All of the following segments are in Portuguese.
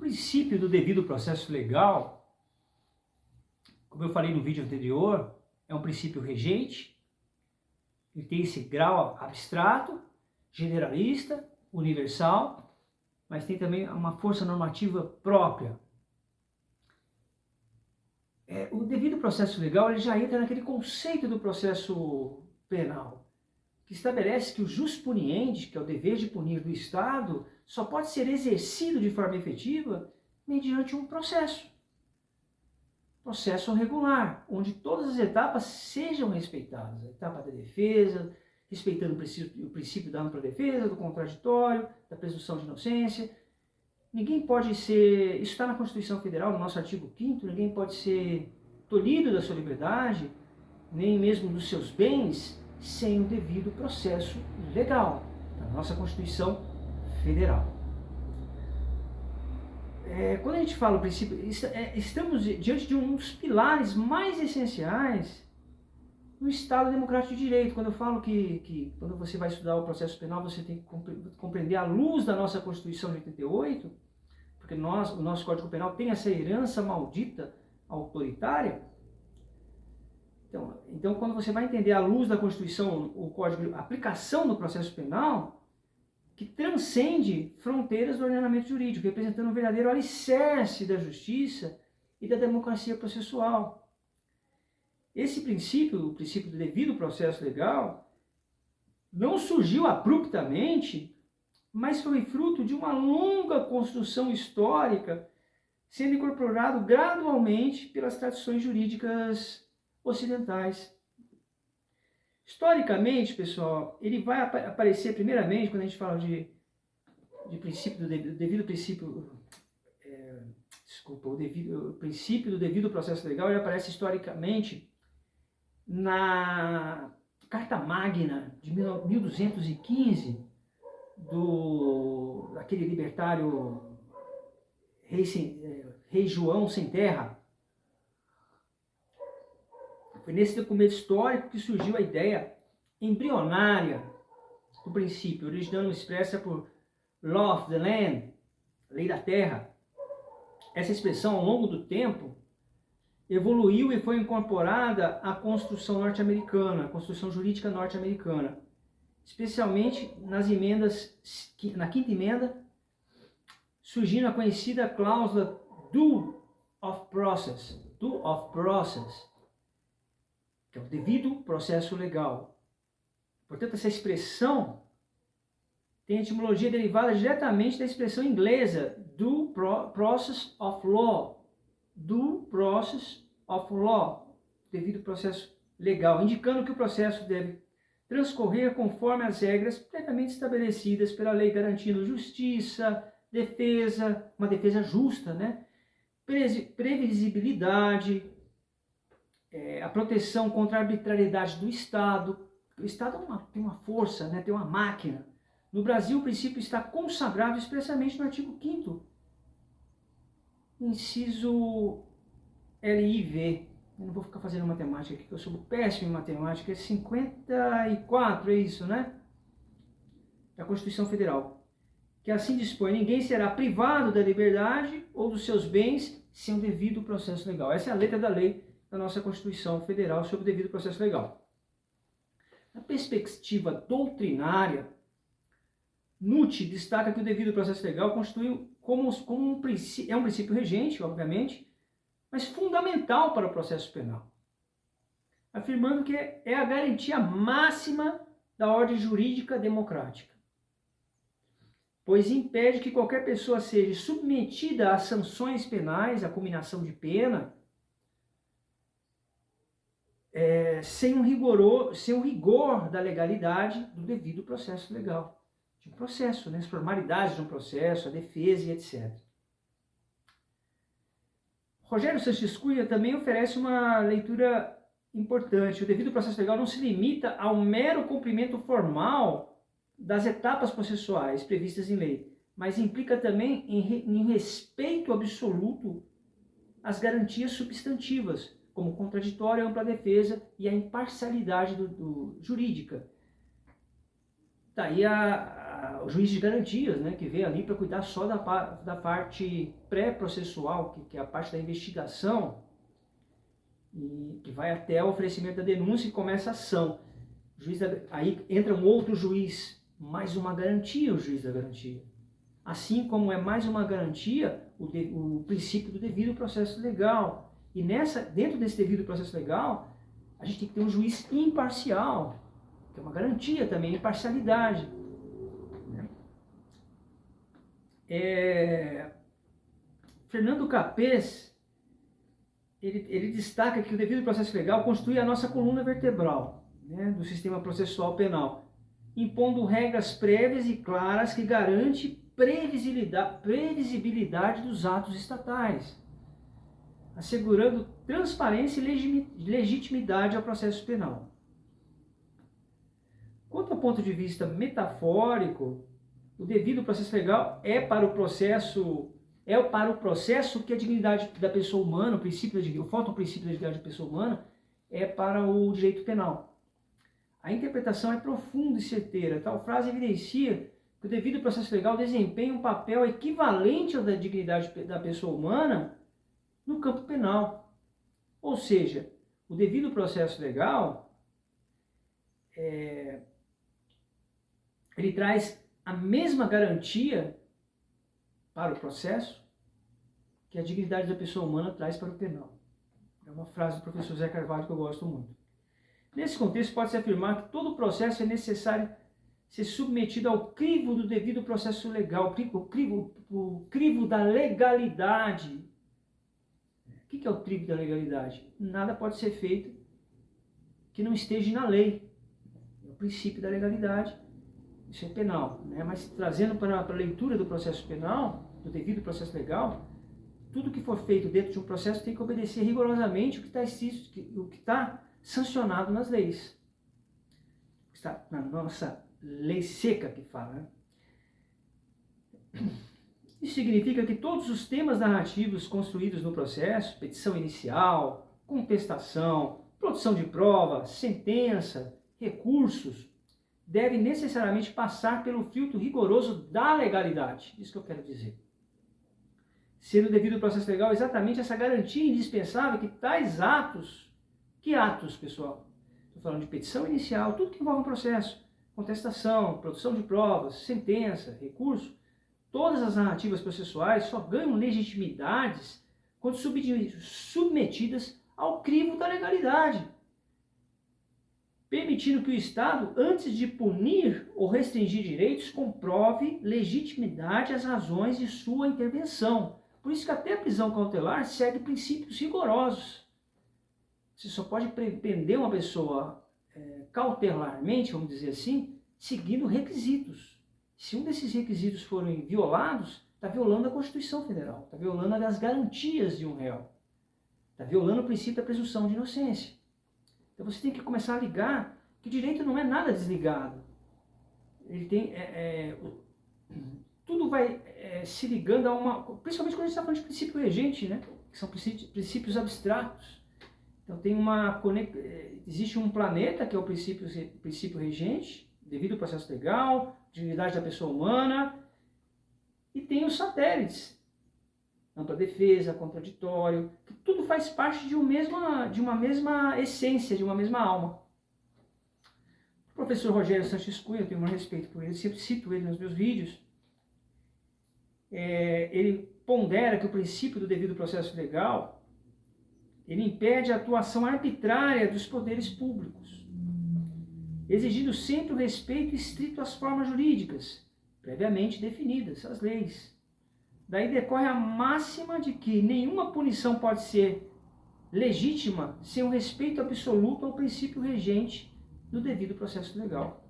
princípio do devido processo legal, como eu falei no vídeo anterior, é um princípio regente. Ele tem esse grau abstrato, generalista, universal, mas tem também uma força normativa própria. O devido processo legal ele já entra naquele conceito do processo penal, que estabelece que o jus puniendi, que é o dever de punir do Estado, só pode ser exercido de forma efetiva mediante um processo regular, onde todas as etapas sejam respeitadas. A etapa da defesa, respeitando o princípio da ampla defesa, do contraditório, da presunção de inocência. Ninguém pode ser, isso está na Constituição Federal, no nosso artigo 5º, ninguém pode ser tolhido da sua liberdade, nem mesmo dos seus bens, sem o devido processo legal, da nossa Constituição Federal. Quando a gente fala o princípio, estamos diante de um dos pilares mais essenciais no Estado Democrático de Direito. Quando eu falo que quando você vai estudar o processo penal, você tem que compreender à luz da nossa Constituição de 88, porque o nosso Código Penal tem essa herança maldita autoritária. Então, quando você vai entender à luz da Constituição, o Código, a aplicação do processo penal, que transcende fronteiras do ordenamento jurídico, representando um verdadeiro alicerce da justiça e da democracia processual. Esse princípio, o princípio do devido processo legal, não surgiu abruptamente, mas foi fruto de uma longa construção histórica, sendo incorporado gradualmente pelas tradições jurídicas ocidentais. Historicamente, pessoal, ele vai aparecer primeiramente, quando a gente fala de princípio do devido princípio, o princípio do devido processo legal, ele aparece historicamente na Carta Magna de 1215, daquele libertário rei João Sem Terra. Foi nesse documento histórico que surgiu a ideia embrionária do princípio, originando expressa por Law of the Land, Lei da Terra. Essa expressão, ao longo do tempo, evoluiu e foi incorporada à construção norte-americana, à construção jurídica norte-americana, especialmente nas emendas, na quinta emenda, surgindo a conhecida cláusula due of process, que é o devido processo legal. Portanto, essa expressão tem etimologia derivada diretamente da expressão inglesa due process of law, devido processo legal, indicando que o processo deve transcorrer conforme as regras previamente estabelecidas pela lei, garantindo justiça, defesa, uma defesa justa, né? Previsibilidade, a proteção contra a arbitrariedade do Estado. O Estado tem uma força, né? Tem uma máquina. No Brasil, o princípio está consagrado expressamente no artigo 5º, inciso LIV. Eu não vou ficar fazendo matemática aqui, que eu sou péssimo em matemática. É 54, é isso, né? Da Constituição Federal. Que assim dispõe: ninguém será privado da liberdade ou dos seus bens sem o devido processo legal. Essa é a letra da lei da nossa Constituição Federal sobre o devido processo legal. Na perspectiva doutrinária, Nutt destaca que o devido processo legal constitui como um princípio regente, obviamente, mas fundamental para o processo penal, afirmando que é a garantia máxima da ordem jurídica democrática, pois impede que qualquer pessoa seja submetida a sanções penais, a cominação de pena, sem o rigor da legalidade do devido processo legal. De um processo, né? As formalidades de um processo, a defesa e etc. Rogério Sanches Cunha também oferece uma leitura importante. O devido processo legal não se limita ao mero cumprimento formal das etapas processuais previstas em lei, mas implica também em respeito absoluto às garantias substantivas, como o contraditório, a ampla defesa e a imparcialidade jurídica. Daí a o juiz de garantias, né, que vem ali para cuidar só da parte pré-processual, que é a parte da investigação, e que vai até o oferecimento da denúncia e começa a ação. Aí entra um outro juiz, mais uma garantia, o juiz da garantia. Assim como é mais uma garantia o princípio do devido processo legal. E dentro desse devido processo legal, a gente tem que ter um juiz imparcial, que é uma garantia também, imparcialidade. Fernando Capês, ele destaca que o devido processo legal constitui a nossa coluna vertebral, né, do sistema processual penal, impondo regras prévias e claras que garantem previsibilidade dos atos estatais, assegurando transparência e legitimidade ao processo penal. Quanto ao ponto de vista metafórico, o devido processo legal é para o processo que a dignidade da pessoa humana, o fotoprincípio da dignidade da pessoa humana, é para o direito penal. A interpretação é profunda e certeira. Tal frase evidencia que o devido processo legal desempenha um papel equivalente ao da dignidade da pessoa humana no campo penal. Ou seja, o devido processo legal ele traz a mesma garantia para o processo que a dignidade da pessoa humana traz para o penal. É uma frase do professor Zé Carvalho que eu gosto muito. Nesse contexto, pode-se afirmar que todo processo é necessário ser submetido ao crivo do devido processo legal, o crivo da legalidade. O que é o crivo da legalidade? Nada pode ser feito que não esteja na lei. É o princípio da legalidade. Isso é penal, né? Mas trazendo para a leitura do processo penal, do devido processo legal, tudo que for feito dentro de um processo tem que obedecer rigorosamente o que está sancionado nas leis. Está na nossa lei seca que fala, né? Isso significa que todos os temas narrativos construídos no processo, petição inicial, contestação, produção de prova, sentença, recursos, devem necessariamente passar pelo filtro rigoroso da legalidade. Isso que eu quero dizer. Sendo devido ao processo legal exatamente essa garantia indispensável que tais atos... Que atos, pessoal? Estou falando de petição inicial, tudo que envolve um processo. Contestação, produção de provas, sentença, recurso. Todas as narrativas processuais só ganham legitimidades quando submetidas ao crivo da legalidade, permitindo que o Estado, antes de punir ou restringir direitos, comprove legitimidade às razões de sua intervenção. Por isso que até a prisão cautelar segue princípios rigorosos. Você só pode prender uma pessoa cautelarmente, vamos dizer assim, seguindo requisitos. Se um desses requisitos forem violados, está violando a Constituição Federal, está violando as garantias de um réu, está violando o princípio da presunção de inocência. Então você tem que começar a ligar que o direito não é nada desligado. Ele tem, tudo vai se ligando a uma... Principalmente quando a gente está falando de princípio regente, né? Que são princípios abstratos. Então existe um planeta que é o princípio regente, devido ao processo legal, dignidade da pessoa humana, e tem os satélites, ampla defesa, contraditório, que tudo faz parte de uma mesma essência, de uma mesma alma. O professor Rogério Sanches Cunha, eu tenho um respeito por ele, sempre cito ele nos meus vídeos, ele pondera que o princípio do devido processo legal, ele impede a atuação arbitrária dos poderes públicos, exigindo sempre o respeito estrito às formas jurídicas, previamente definidas, as leis. Daí decorre a máxima de que nenhuma punição pode ser legítima sem o respeito absoluto ao princípio regente do devido processo legal,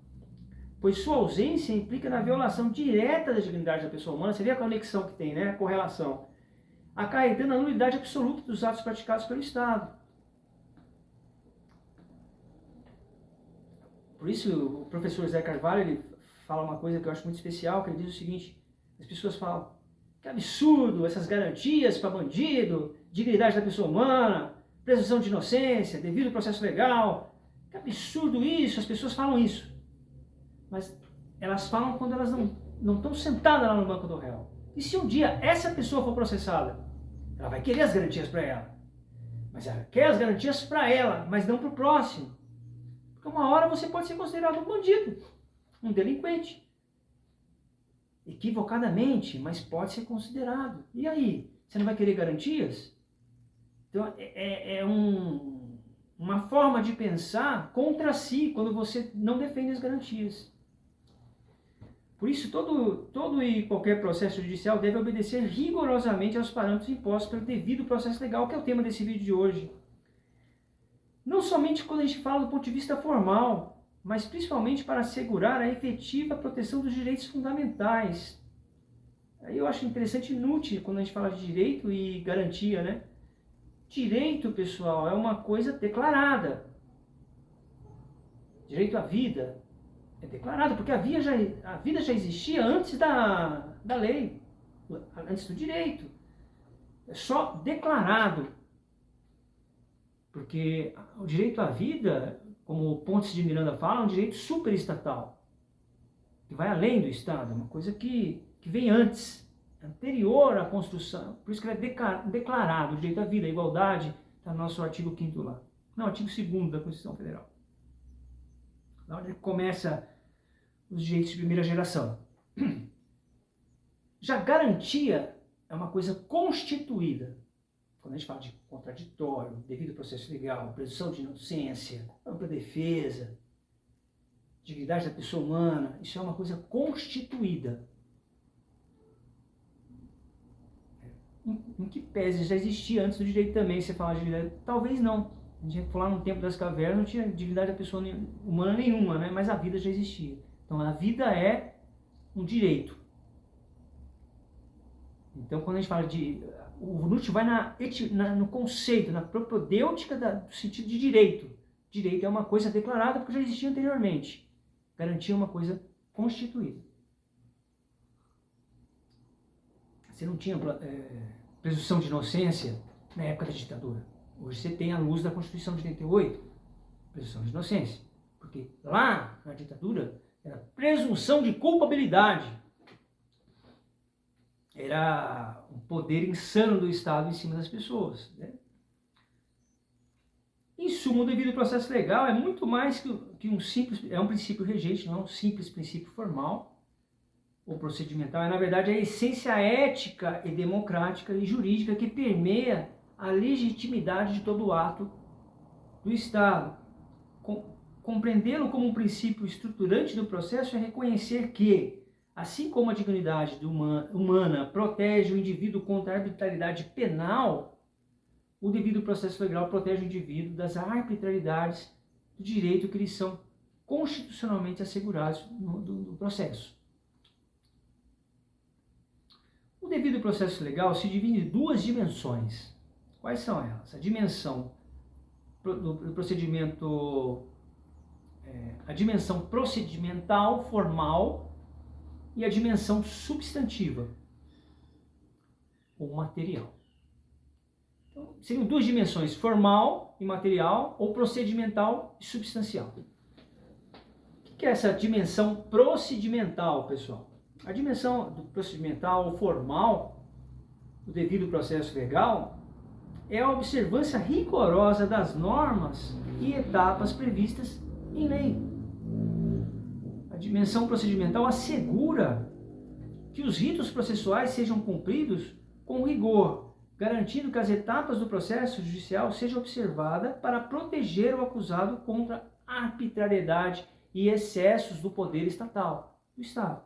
pois sua ausência implica na violação direta da dignidade da pessoa humana. Você vê a conexão que tem, né? A correlação, acarretando a nulidade absoluta dos atos praticados pelo Estado. Por isso o professor Zé Carvalho ele fala uma coisa que eu acho muito especial, que ele diz o seguinte: as pessoas falam, que absurdo, essas garantias para bandido, dignidade da pessoa humana, presunção de inocência, devido processo legal, que absurdo isso, as pessoas falam isso. Mas elas falam quando elas não estão sentadas lá no banco do réu. E se um dia essa pessoa for processada, ela vai querer as garantias para ela. Mas ela quer as garantias para ela, mas não para o próximo. Porque uma hora você pode ser considerado um bandido, um delinquente. Equivocadamente, mas pode ser considerado. E aí? Você não vai querer garantias? Então, uma forma de pensar contra si, quando você não defende as garantias. Por isso, todo e qualquer processo judicial deve obedecer rigorosamente aos parâmetros impostos pelo devido processo legal, que é o tema desse vídeo de hoje. Não somente quando a gente fala do ponto de vista formal, mas principalmente para assegurar a efetiva proteção dos direitos fundamentais. Aí eu acho interessante e inútil quando a gente fala de direito e garantia, né? Direito, pessoal, é uma coisa declarada. Direito à vida é declarado, porque a vida já existia antes da lei, antes do direito. É só declarado. Porque o direito à vida, como Pontes de Miranda fala, é um direito superestatal, que vai além do Estado, é uma coisa que vem antes, anterior à construção. Por isso que ele é declarado, o direito à vida, a igualdade, está no nosso artigo 5º lá. Não, artigo 2º da Constituição Federal. Lá onde começa os direitos de primeira geração. Já garantia é uma coisa constituída. Quando a gente fala de contraditório, devido processo legal, presunção de inocência, ampla defesa, dignidade da pessoa humana, isso é uma coisa constituída. Em que pese já existia antes do direito também, você fala de dignidade? Talvez não. A gente falar no tempo das cavernas não tinha dignidade da pessoa humana nenhuma, né? Mas a vida já existia. Então a vida é um direito. Então quando a gente fala de... O Nutt vai no conceito, na propedêutica do sentido de direito. Direito é uma coisa declarada porque já existia anteriormente. Garantia é uma coisa constituída. Você não tinha presunção de inocência na época da ditadura. Hoje você tem, à luz da Constituição de 88, presunção de inocência. Porque lá, na ditadura, era presunção de culpabilidade. Era um poder insano do Estado em cima das pessoas. Né? Em suma, o devido processo legal é muito mais que um simples... É um princípio regente, não é um simples princípio formal ou procedimental. É, na verdade, a essência ética e democrática e jurídica que permeia a legitimidade de todo ato do Estado. Compreendê-lo como um princípio estruturante do processo é reconhecer que, assim como a dignidade humana protege o indivíduo contra a arbitrariedade penal, o devido processo legal protege o indivíduo das arbitrariedades do direito que lhes são constitucionalmente assegurados no processo. O devido processo legal se divide em duas dimensões. Quais são elas? A dimensão do procedimento, a dimensão procedimental, formal, e a dimensão substantiva, ou material. Então, seriam duas dimensões, formal e material, ou procedimental e substancial. O que é essa dimensão procedimental, pessoal? A dimensão do procedimental ou formal, do devido processo legal, é a observância rigorosa das normas e etapas previstas em lei. A dimensão procedimental assegura que os ritos processuais sejam cumpridos com rigor, garantindo que as etapas do processo judicial sejam observadas para proteger o acusado contra a arbitrariedade e excessos do poder estatal, do Estado.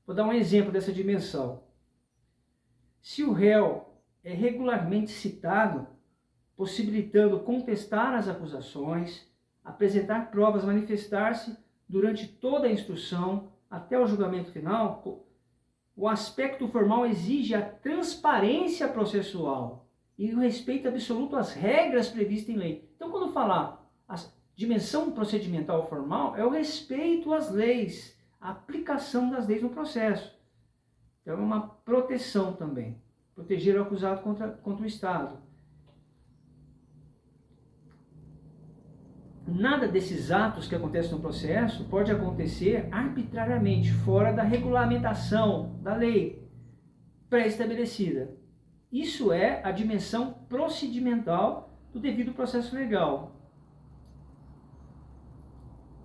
Vou dar um exemplo dessa dimensão. Se o réu é regularmente citado, possibilitando contestar as acusações, apresentar provas, manifestar-se durante toda a instrução, até o julgamento final, o aspecto formal exige a transparência processual e o respeito absoluto às regras previstas em lei. Então, quando falar a dimensão procedimental formal, é o respeito às leis, a aplicação das leis no processo. Então, é uma proteção também. Proteger o acusado contra o Estado. nada desses atos que acontecem no processo pode acontecer arbitrariamente, fora da regulamentação da lei pré-estabelecida. Isso é a dimensão procedimental do devido processo legal.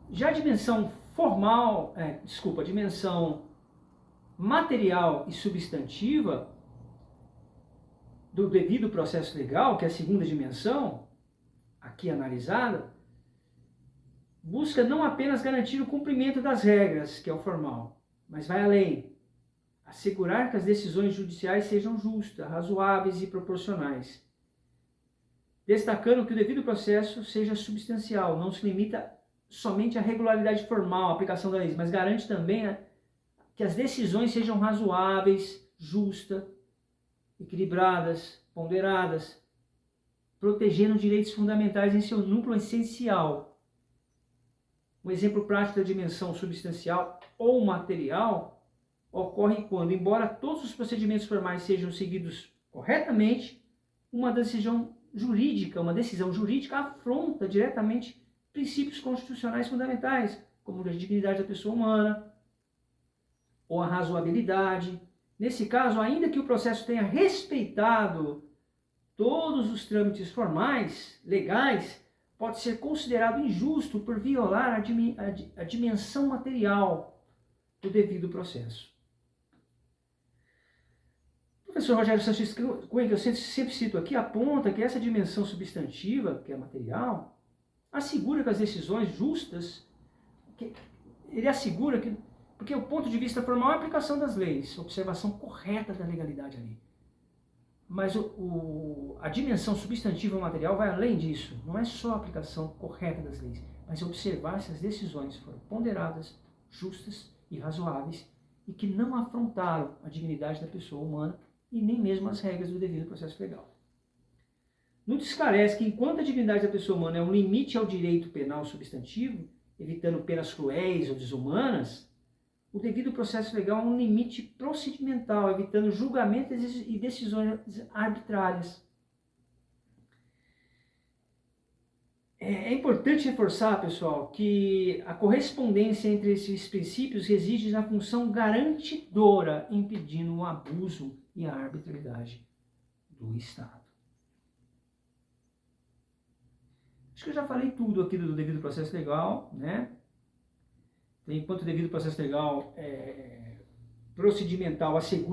Já a dimensão formal, a dimensão material e substantiva do devido processo legal, que é a segunda dimensão, aqui analisada, busca não apenas garantir o cumprimento das regras, que é o formal, mas vai além. Assegurar que as decisões judiciais sejam justas, razoáveis e proporcionais. Destacando que o devido processo seja substancial, não se limita somente à regularidade formal, à aplicação da lei, mas garante também que as decisões sejam razoáveis, justas, equilibradas, ponderadas, protegendo direitos fundamentais em seu núcleo essencial. Um exemplo prático da dimensão substancial ou material ocorre quando, embora todos os procedimentos formais sejam seguidos corretamente, uma decisão jurídica afronta diretamente princípios constitucionais fundamentais, como a dignidade da pessoa humana ou a razoabilidade. Nesse caso, ainda que o processo tenha respeitado todos os trâmites formais, legais, pode ser considerado injusto por violar a dimensão material do devido processo. O professor Rogério Sanches Cunha, que eu sempre cito aqui, aponta que essa dimensão substantiva, que é material, assegura que as decisões justas, ele assegura que, porque o ponto de vista formal é a aplicação das leis, observação correta da legalidade ali. Mas a dimensão substantiva material vai além disso. Não é só a aplicação correta das leis, mas é observar se as decisões foram ponderadas, justas e razoáveis e que não afrontaram a dignidade da pessoa humana e nem mesmo as regras do devido processo legal. Não esclarece que enquanto a dignidade da pessoa humana é um limite ao direito penal substantivo, evitando penas cruéis ou desumanas, o devido processo legal é um limite procedimental, evitando julgamentos e decisões arbitrárias. É importante reforçar, pessoal, que a correspondência entre esses princípios reside na função garantidora, impedindo o abuso e a arbitrariedade do Estado. Acho que eu já falei tudo aqui do devido processo legal, né? Enquanto o devido processo legal procedimental assegura